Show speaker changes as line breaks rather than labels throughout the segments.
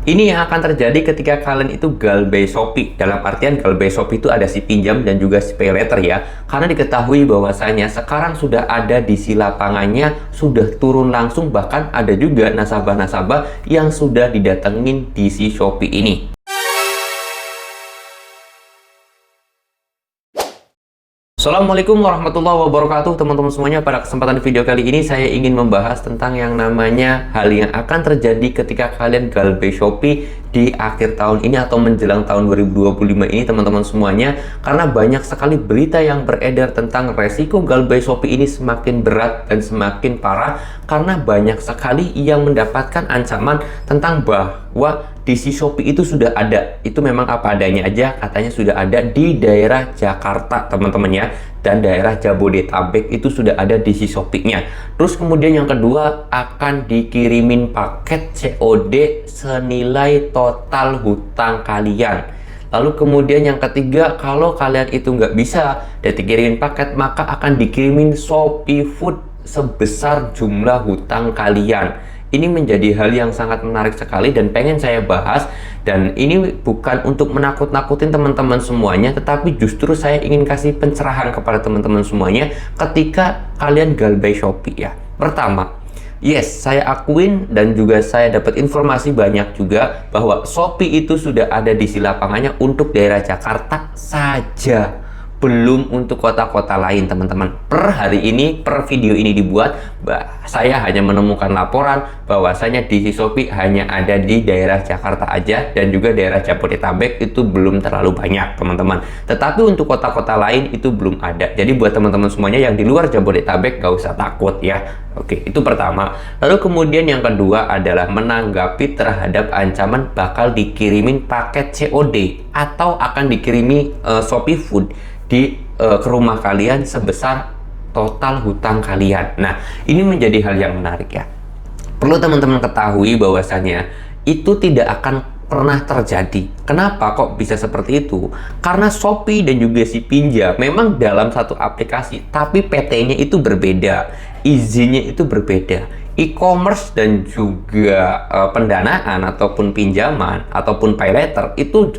Ini yang akan terjadi ketika kalian itu galbay Shopee. Dalam artian galbay Shopee itu ada si pinjam dan juga si pay later ya. Karena diketahui bahwasanya sekarang sudah ada di si lapangannya, sudah turun langsung, bahkan ada juga nasabah-nasabah yang sudah didatengin di si Shopee ini. Assalamualaikum warahmatullahi wabarakatuh teman-teman semuanya. Pada kesempatan video kali ini saya ingin membahas tentang yang namanya hal yang akan terjadi ketika kalian galbay Shopee di akhir tahun ini atau menjelang tahun 2025 ini teman-teman semuanya. Karena banyak sekali berita yang beredar tentang resiko galbay Shopee ini semakin berat dan semakin parah, karena banyak sekali yang mendapatkan ancaman tentang bahwa di si Shopee itu sudah ada, itu memang apa adanya aja, katanya sudah ada di daerah Jakarta teman-teman ya, dan daerah Jabodetabek itu sudah ada di si Shopee-nya. Terus kemudian yang kedua, akan dikirimin paket COD senilai total hutang kalian. Lalu kemudian yang ketiga, kalau kalian itu nggak bisa dan dikirimin paket, maka akan dikirimin Shopee Food sebesar jumlah hutang kalian. Ini menjadi hal yang sangat menarik sekali dan pengen saya bahas, dan ini bukan untuk menakut-nakutin teman-teman semuanya, tetapi justru saya ingin kasih pencerahan kepada teman-teman semuanya ketika kalian galbay Shopee ya. Pertama, yes, saya akuin dan juga saya dapat informasi banyak juga bahwa Shopee itu sudah ada di si lapangannya untuk daerah Jakarta saja, belum untuk kota-kota lain teman-teman. Per hari ini, per video ini dibuat, saya hanya menemukan laporan bahwasanya di Shopee hanya ada di daerah Jakarta aja, dan juga daerah Jabodetabek itu belum terlalu banyak teman-teman. Tetapi untuk kota-kota lain itu belum ada. Jadi buat teman-teman semuanya yang di luar Jabodetabek gak usah takut ya. Oke, itu pertama. Lalu kemudian yang kedua adalah menanggapi terhadap ancaman bakal dikirimin paket COD atau akan dikirimi Shopee Food ke rumah kalian sebesar total hutang kalian. Nah, ini menjadi hal yang menarik ya. Perlu teman-teman ketahui bahwasanya itu tidak akan pernah terjadi. Kenapa kok bisa seperti itu? Karena Shopee dan juga si pinjam memang dalam satu aplikasi, tapi PT-nya itu berbeda, izinnya itu berbeda. E-commerce dan juga pendanaan ataupun pinjaman ataupun pay later itu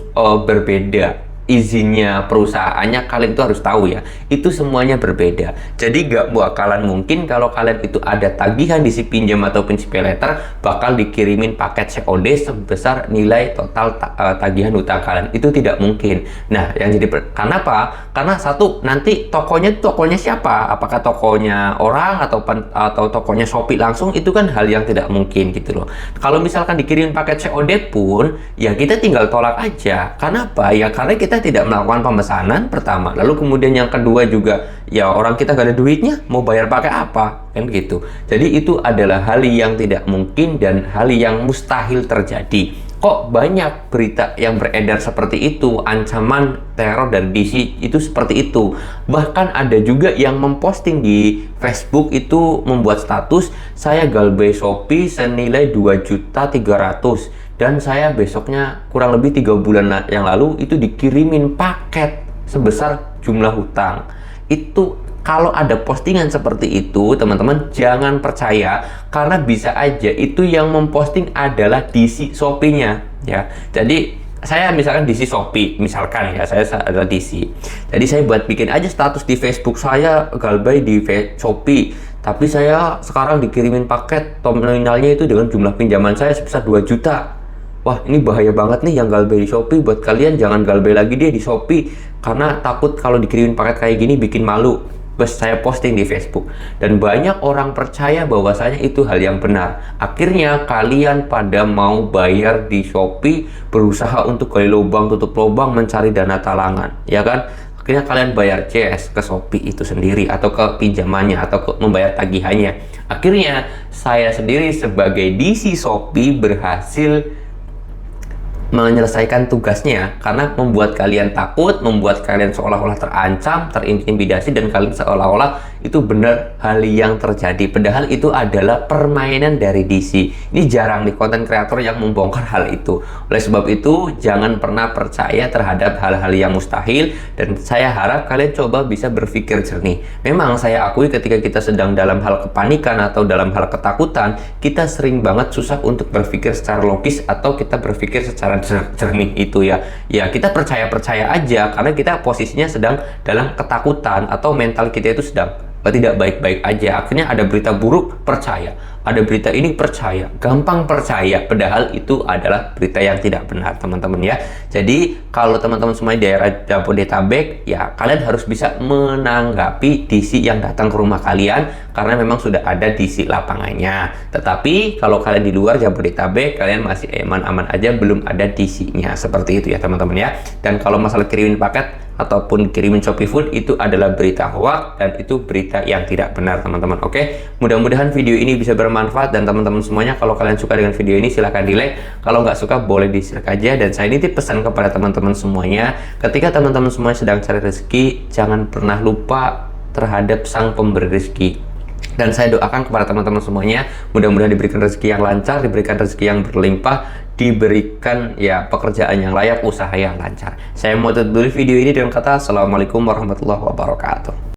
berbeda. Izinnya, perusahaannya, kalian itu harus tahu ya, itu semuanya berbeda. Jadi gak bakalan mungkin kalau kalian itu ada tagihan di si pinjam ataupun si pay later bakal dikirimin paket COD sebesar nilai total tagihan hutang kalian. Itu tidak mungkin. Nah, yang jadi kenapa? Karena satu, nanti tokonya siapa? Apakah tokonya orang atau tokonya Shopee langsung? Itu kan hal yang tidak mungkin gitu loh. Kalau misalkan dikirim paket COD pun ya kita tinggal tolak aja. Kenapa? Ya karena kita tidak melakukan pemesanan pertama, lalu kemudian yang kedua juga ya orang kita gak ada duitnya, mau bayar pakai apa kan gitu. Jadi itu adalah hal yang tidak mungkin dan hal yang mustahil terjadi. Kok banyak berita yang beredar seperti itu, ancaman teror dari DC itu seperti itu. Bahkan ada juga yang memposting di Facebook itu membuat status, saya galbay Shopee senilai 2.300.000 dan saya besoknya kurang lebih 3 bulan yang lalu itu dikirimin paket sebesar jumlah hutang. Itu kalau ada postingan seperti itu teman-teman jangan percaya, karena bisa aja itu yang memposting adalah DC Shopee-nya ya. Jadi saya misalkan DC Shopee, misalkan ya, saya adalah DC. Jadi saya buat bikin aja status di Facebook, saya galbay di Shopee, tapi saya sekarang dikirimin paket nominalnya itu dengan jumlah pinjaman saya sebesar 2 juta. Wah, ini bahaya banget nih yang galbay di Shopee. Buat kalian jangan galbay lagi deh di Shopee, karena takut kalau dikirimin paket kayak gini bikin malu. Terus saya posting di Facebook dan banyak orang percaya bahwasanya itu hal yang benar. Akhirnya kalian pada mau bayar di Shopee, berusaha untuk gali lubang tutup lubang mencari dana talangan, ya kan? Akhirnya kalian bayar CS ke Shopee itu sendiri atau ke pinjamannya atau ke membayar tagihannya. Akhirnya saya sendiri sebagai DC Shopee berhasil menyelesaikan tugasnya, karena membuat kalian takut, membuat kalian seolah-olah terancam, terintimidasi, dan kalian seolah-olah itu benar hal yang terjadi, padahal itu adalah permainan dari DC. Ini jarang di konten kreator yang membongkar hal itu. Oleh sebab itu, jangan pernah percaya terhadap hal-hal yang mustahil, dan saya harap kalian coba bisa berpikir jernih. Memang saya akui ketika kita sedang dalam hal kepanikan atau dalam hal ketakutan, kita sering banget susah untuk berpikir secara logis atau kita berpikir secara jernih itu ya. Ya, kita percaya aja karena kita posisinya sedang dalam ketakutan atau mental kita itu sedang tidak baik-baik aja. Akhirnya ada berita buruk, percaya. Ada berita ini, percaya. Gampang percaya, padahal itu adalah berita yang tidak benar, teman-teman ya. Jadi, kalau teman-teman semua di daerah Jabodetabek, ya kalian harus bisa menanggapi DC yang datang ke rumah kalian, karena memang sudah ada DC lapangannya. Tetapi, kalau kalian di luar Jabodetabek, kalian masih aman-aman aja, belum ada DC-nya. Seperti itu ya, teman-teman ya. Dan kalau masalah kirimin paket, ataupun kirimin Shopee Food, itu adalah berita hoax dan itu berita yang tidak benar, teman-teman. Oke, mudah-mudahan video ini bisa bermanfaat, dan teman-teman semuanya, kalau kalian suka dengan video ini silahkan di like, kalau nggak suka boleh dislike aja. Dan saya nitip pesan kepada teman-teman semuanya, ketika teman-teman semuanya sedang cari rezeki, jangan pernah lupa terhadap sang pemberi rezeki. Dan saya doakan kepada teman-teman semuanya, mudah-mudahan diberikan rezeki yang lancar, diberikan rezeki yang berlimpah, diberikan ya pekerjaan yang layak, usaha yang lancar. Saya mau tutup dulu video ini dengan kata Assalamualaikum warahmatullahi wabarakatuh.